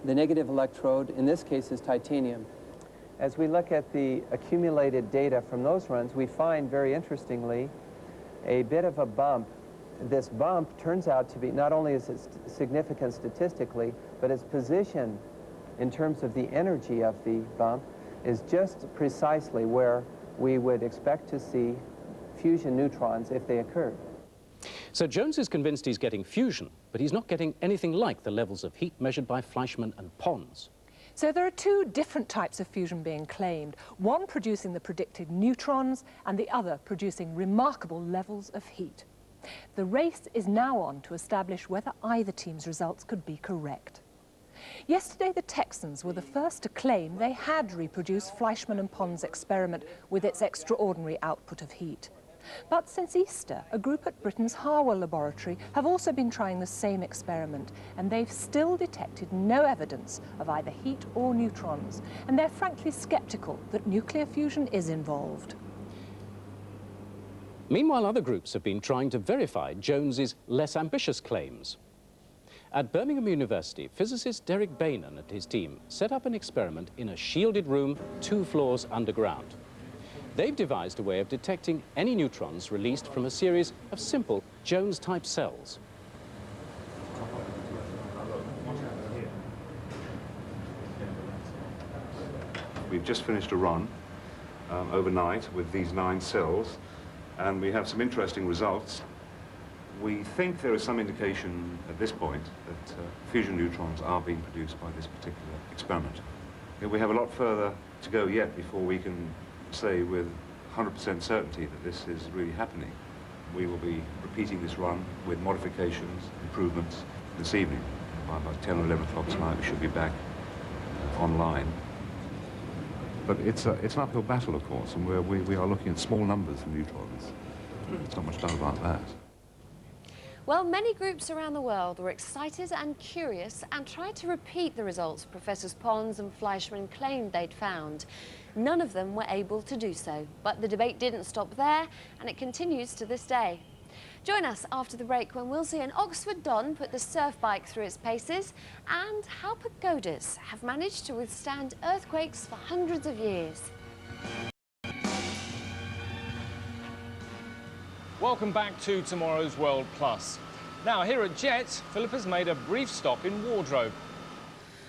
The negative electrode, in this case, is titanium. As we look at the accumulated data from those runs, we find, very interestingly, a bit of a bump. This bump turns out to be, not only is it significant statistically, but its position in terms of the energy of the bump is just precisely where we would expect to see fusion neutrons if they occurred. So Jones is convinced he's getting fusion, but he's not getting anything like the levels of heat measured by Fleischmann and Pons. So there are two different types of fusion being claimed, one producing the predicted neutrons and the other producing remarkable levels of heat. The race is now on to establish whether either team's results could be correct. Yesterday, the Texans were the first to claim they had reproduced Fleischmann and Pons' experiment with its extraordinary output of heat. But since Easter, a group at Britain's Harwell laboratory have also been trying the same experiment, and they've still detected no evidence of either heat or neutrons, and they're frankly sceptical that nuclear fusion is involved. Meanwhile, other groups have been trying to verify Jones's less ambitious claims. At Birmingham University, physicist Derek Bainan and his team set up an experiment in a shielded room 2 floors underground. They've devised a way of detecting any neutrons released from a series of simple Jones-type cells. We've just finished a run overnight with these 9 cells, and we have some interesting results. We think there is some indication at this point that fusion neutrons are being produced by this particular experiment. We have a lot further to go yet before we can say with 100% certainty that this is really happening. We will be repeating this run with modifications, improvements this evening. By about 10 or 11 o'clock tonight we should be back online. But it's an uphill battle, of course, and we are looking at small numbers of neutrons. There's not much doubt about that. Well, many groups around the world were excited and curious and tried to repeat the results Professors Pons and Fleischmann claimed they'd found. None of them were able to do so, but the debate didn't stop there, and it continues to this day. Join us after the break when we'll see an Oxford Don put the surf bike through its paces and how pagodas have managed to withstand earthquakes for hundreds of years. Welcome back to Tomorrow's World Plus. Now, here at JET, Philip has made a brief stop in Wardrobe.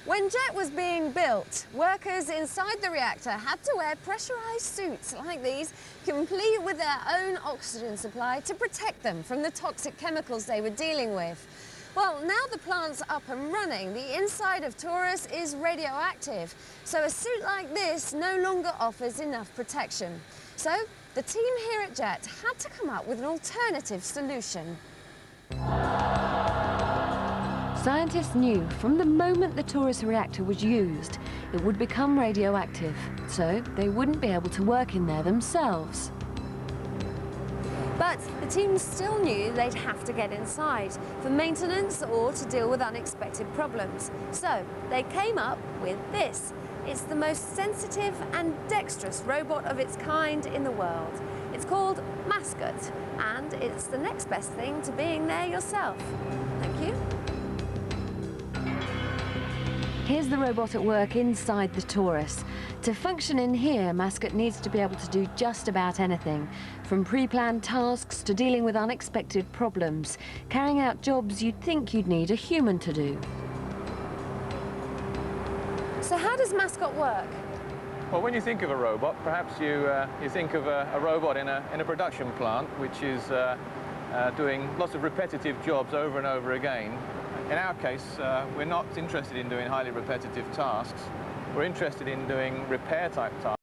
When JET was being built, workers inside the reactor had to wear pressurised suits like these, complete with their own oxygen supply to protect them from the toxic chemicals they were dealing with. Well, now the plant's up and running, the inside of Taurus is radioactive, so a suit like this no longer offers enough protection. So the team here at JET had to come up with an alternative solution. Scientists knew from the moment the Taurus reactor was used, it would become radioactive, so they wouldn't be able to work in there themselves. But the team still knew they'd have to get inside for maintenance or to deal with unexpected problems. So they came up with this. It's the most sensitive and dexterous robot of its kind in the world. It's called Mascot, and it's the next best thing to being there yourself. Thank you. Here's the robot at work inside the Taurus. To function in here, Mascot needs to be able to do just about anything, from pre-planned tasks to dealing with unexpected problems, carrying out jobs you'd think you'd need a human to do. So how does Mascot work? Well, when you think of a robot, perhaps you think of a robot in a production plant, which is doing lots of repetitive jobs over and over again. In our case, we're not interested in doing highly repetitive tasks. We're interested in doing repair-type tasks.